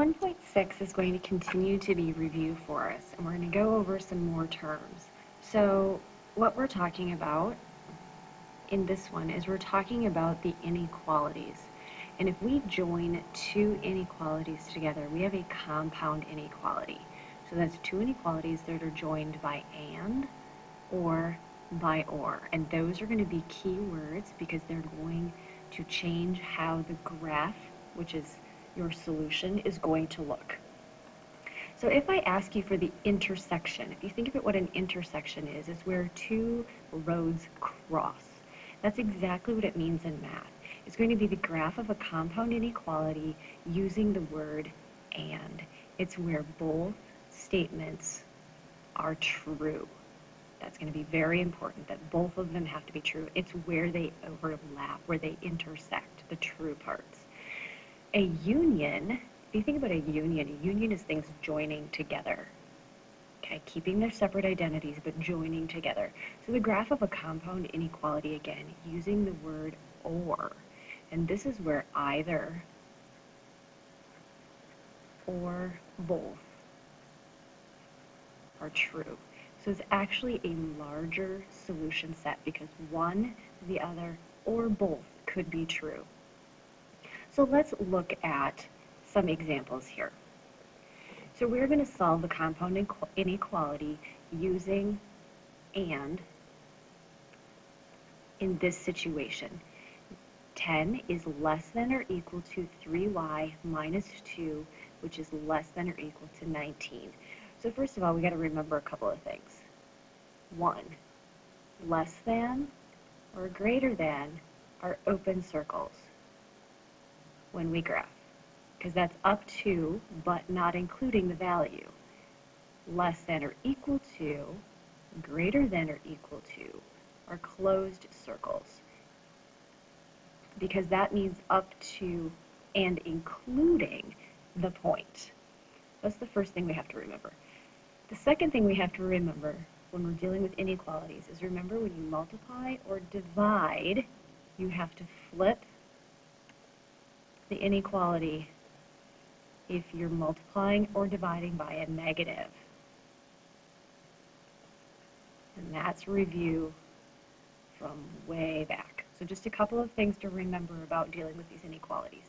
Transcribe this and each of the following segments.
1.6 is going to continue to be review for us, and we're going to go over some more terms. So what we're talking about in this one is we're talking about the inequalities. And if we join two inequalities together, we have a compound inequality. So that's two inequalities that are joined by and or by or. And those are going to be key words because they're going to change how the graph, which is your solution, is going to look. So if I ask you for the intersection, if you think about what an intersection is, it's where two roads cross. That's exactly what it means in math. It's going to be the graph of a compound inequality using the word and. It's where both statements are true. That's going to be very important, that both of them have to be true. It's where they overlap, where they intersect, the true parts. A union, if you think about a union is things joining together. Okay, keeping their separate identities, but joining together. So the graph of a compound inequality, again, using the word or. And this is where either or both are true. So it's actually a larger solution set because one, the other, or both could be true. So let's look at some examples here. So we're going to solve the compound inequality using and in this situation. 10 is less than or equal to 3y minus 2, which is less than or equal to 19. So first of all, we got to remember a couple of things. 1, less than or greater than are open circles when we graph, because that's up to, but not including the value. Less than or equal to, greater than or equal to are closed circles, because that means up to and including the point. That's the first thing we have to remember. The second thing we have to remember when we're dealing with inequalities is remember when you multiply or divide, you have to flip the inequality if you're multiplying or dividing by a negative. And that's review from way back. So just a couple of things to remember about dealing with these inequalities.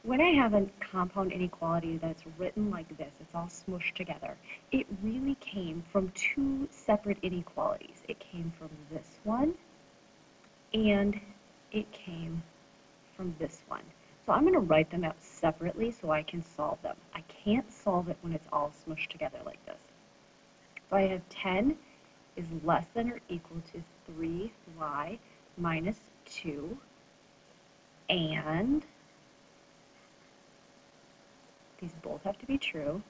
When I have a compound inequality that's written like this, it's all smushed together, it really came from two separate inequalities. It came from this one, and it came from this one. So I'm going to write them out separately so I can solve them. I can't solve it when it's all smushed together like this. So I have 10 is less than or equal to 3y minus 2, and these both have to be true.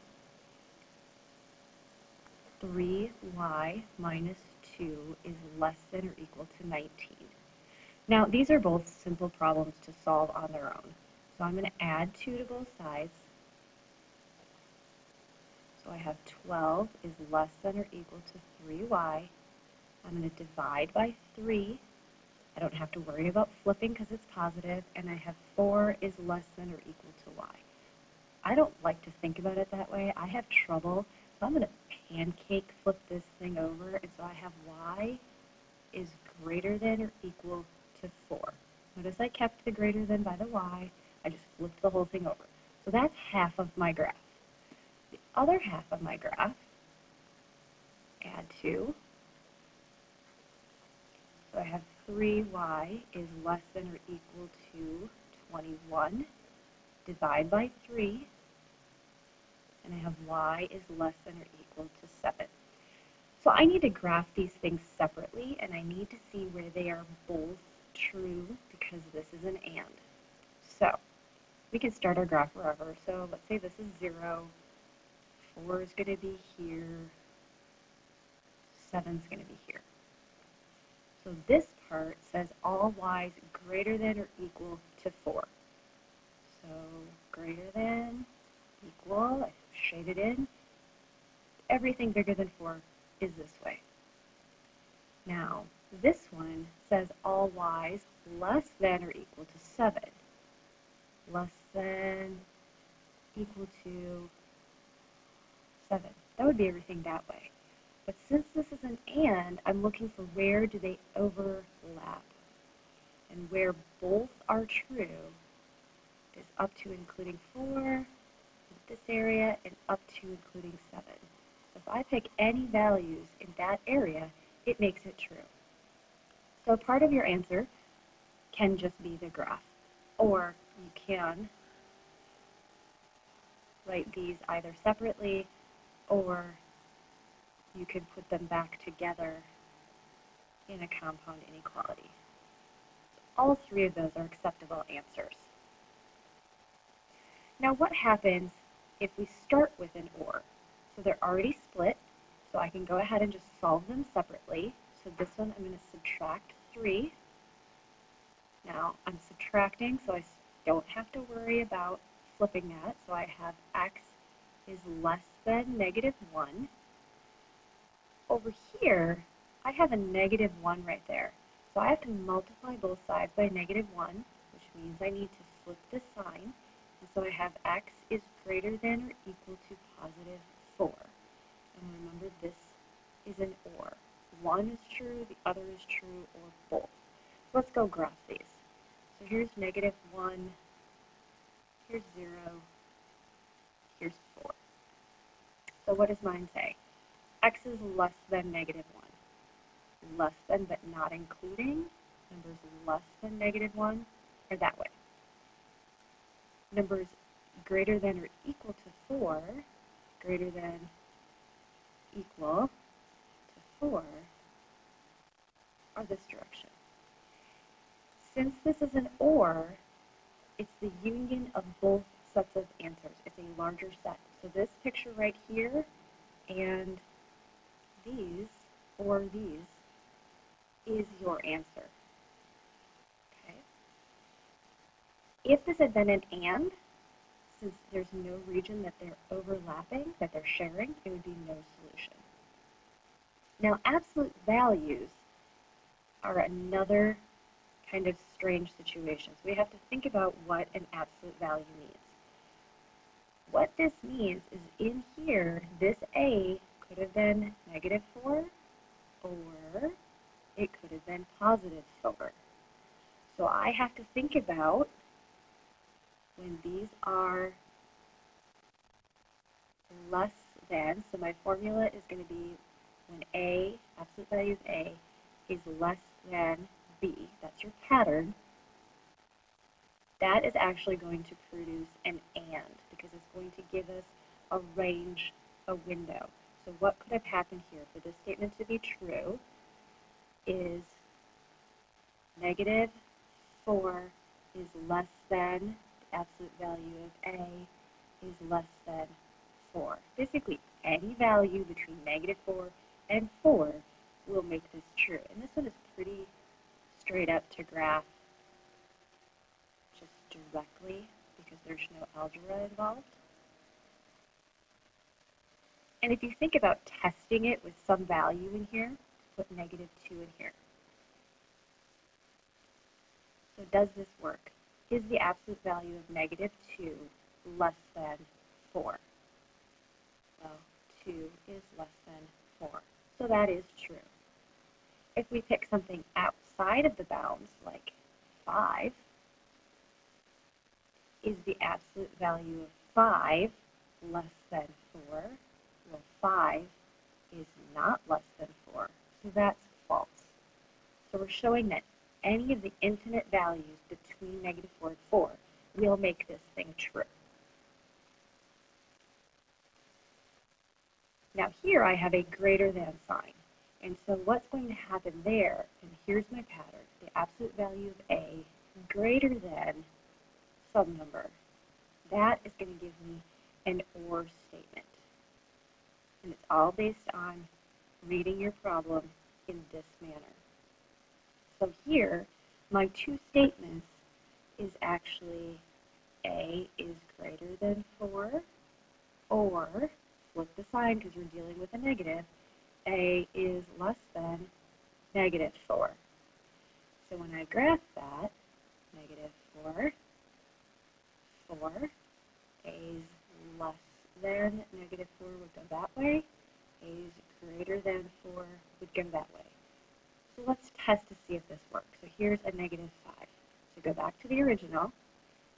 3y minus 2 is less than or equal to 19. Now, these are both simple problems to solve on their own. So I'm going to add 2 to both sides. So I have 12 is less than or equal to 3y. I'm going to divide by 3. I don't have to worry about flipping because it's positive. And I have 4 is less than or equal to y. I don't like to think about it that way. I have trouble. So I'm going to pancake flip this thing over. And so I have y is greater than or equal to 4. Notice I kept the greater than by the y. I just flipped the whole thing over. So that's half of my graph. The other half of my graph, add 2. So I have 3y is less than or equal to 21. Divide by 3. And I have y is less than or equal to 7. So I need to graph these things separately, and I need to see where they are both true because this is an and. So we can start our graph wherever. So let's say this is 0, 4 is going to be here, 7 is going to be here. So this part says all y's greater than or equal to 4. So greater than, equal, I shaded in. Everything bigger than 4 is this way. Now, this one says all y's less than or equal to 7. Less than equal to 7. That would be everything that way. But since this is an and, I'm looking for where do they overlap. And where both are true is up to including 4 in this area and up to including 7. So if I pick any values in that area, it makes it true. So part of your answer can just be the graph, or you can write these either separately, or you could put them back together in a compound inequality. All 3 of those are acceptable answers. Now what happens if we start with an or? So they're already split, so I can go ahead and just solve them separately. So this one I'm going to subtract 3. Now I'm subtracting, so I don't have to worry about flipping that. So I have x is less than -1. Over here, I have a -1 right there. So I have to multiply both sides by -1, which means I need to flip the sign. And so I have x is greater than or equal to +4. And remember, this is an or. One is true, the other is true, or both. So let's go graph these. So here's -1, here's 0, here's 4. So what does mine say? X is less than -1. Less than but not including. Numbers less than -1 are that way. Numbers greater than or equal to 4, greater than equal to 4 are this direction. Since this is an or, it's the union of both sets of answers. It's a larger set. So this picture right here and these, or these, is your answer. Okay. If this had been an and, since there's no region that they're overlapping, that they're sharing, it would be no solution. Now, absolute values are another kind of strange situation. So we have to think about what an absolute value means. What this means is in here, this A could have been -4, or it could have been +4. So I have to think about when these are less than, so my formula is going to be when A, absolute value of A, is less than B, that's your pattern, that is actually going to produce an and, because it's going to give us a range, a window. So what could have happened here? For this statement to be true is -4 is less than, the absolute value of A is less than 4. Basically, any value between -4 and 4 will make this true. And this one is pretty straight up to graph just directly because there's no algebra involved. And if you think about testing it with some value in here, put -2 in here. So does this work? Is the absolute value of -2 less than 4? Well, 2 is less than 4. So that is true. If we pick something outside of the bounds, like 5, is the absolute value of 5 less than 4? Well, 5 is not less than 4, so that's false. So we're showing that any of the infinite values between -4 and 4 will make this thing true. Now here I have a greater than sign. And so what's going to happen there, and here's my pattern, the absolute value of A greater than some number. That is going to give me an or statement. And it's all based on reading your problem in this manner. So here, my two statements is actually A is greater than 4, or, flip the sign because we're dealing with a negative, A is less than -4. So when I graph that, -4, 4, A is less than negative 4 would go that way. A is greater than 4 would go that way. So let's test to see if this works. So here's a negative 5. So go back to the original.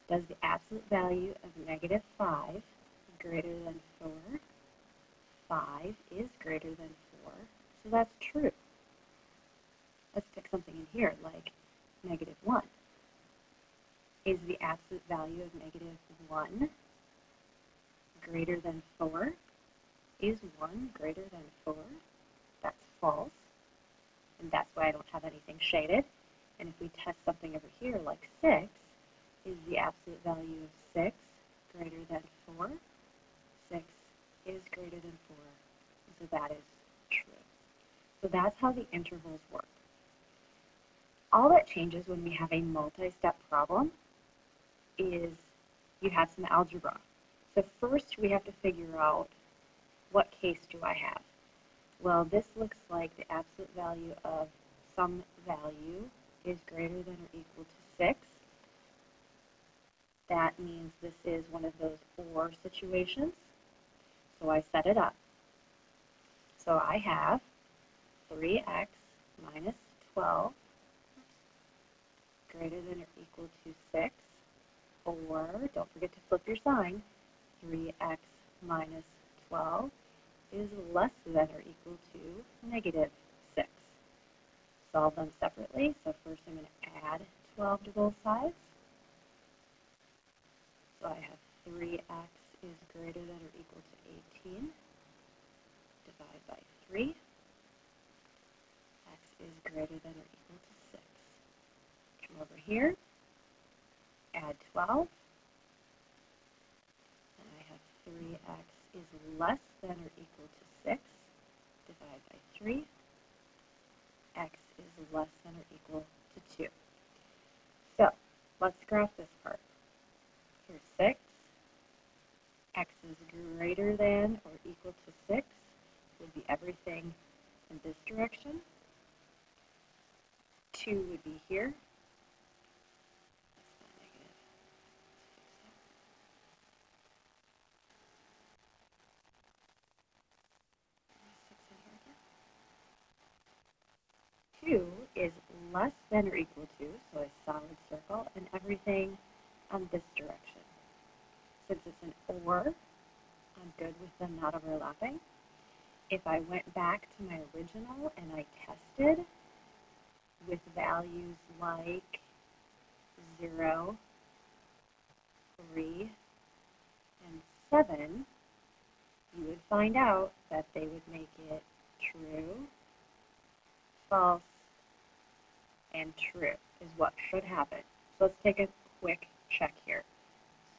Does the absolute value of negative 5 greater than 4? 5 is greater than 4, so that's true. Let's stick something in here like negative 1. Is the absolute value of negative 1 greater than 4? Is 1 greater than 4? That's false, and that's why I don't have anything shaded. And if we test something over here like 6, is the absolute value of 6 greater than 4? 6 is greater than 4, so that is true. So that's how the intervals work. All that changes when we have a multi-step problem is you have some algebra. So first we have to figure out what case do I have. Well, this looks like the absolute value of some value is greater than or equal to 6. That means this is one of those OR situations. So I set it up. So I have 3x minus 12 greater than or equal to 6, or don't forget to flip your sign, 3x minus 12 is less than or equal to negative 6. Solve them separately. So first I'm going to add 12 to both sides. So I have 3x is greater than or equal to 18. Divide by 3. X is greater than or equal to 6. Come over here. Add 12. And I have 3x is less than or equal to 6. Divide by 3. X is less than or equal to 2. So let's graph this part. Here's 6. X is greater than or equal to 6 would be everything in this direction. 2 would be here. Two is less than or equal to, so a solid circle, and everything on this direction. Since it's an OR, I'm good with them not overlapping. If I went back to my original and I tested with values like 0, 3, and 7, you would find out that they would make it true, false, and true is what should happen. So let's take a quick check here.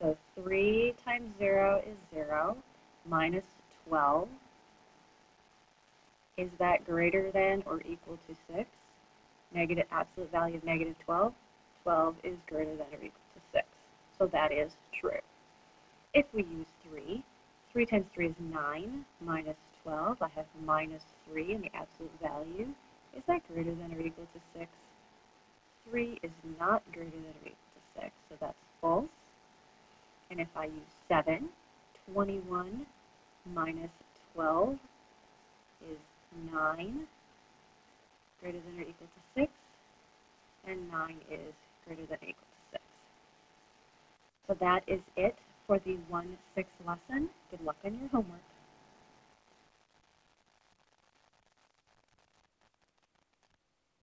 So 3 times 0 is 0, minus 12. Is that greater than or equal to 6? Negative absolute value of negative 12. 12 is greater than or equal to 6. So that is true. If we use 3, 3 times 3 is 9, minus 12. I have minus 3 in the absolute value. Is that greater than or equal to 6? 3 is not greater than or equal to 6, so that's false. And if I use 7, 21 minus 12 is 9, greater than or equal to 6, and 9 is greater than or equal to 6. So that is it for the 1-6 lesson. Good luck on your homework.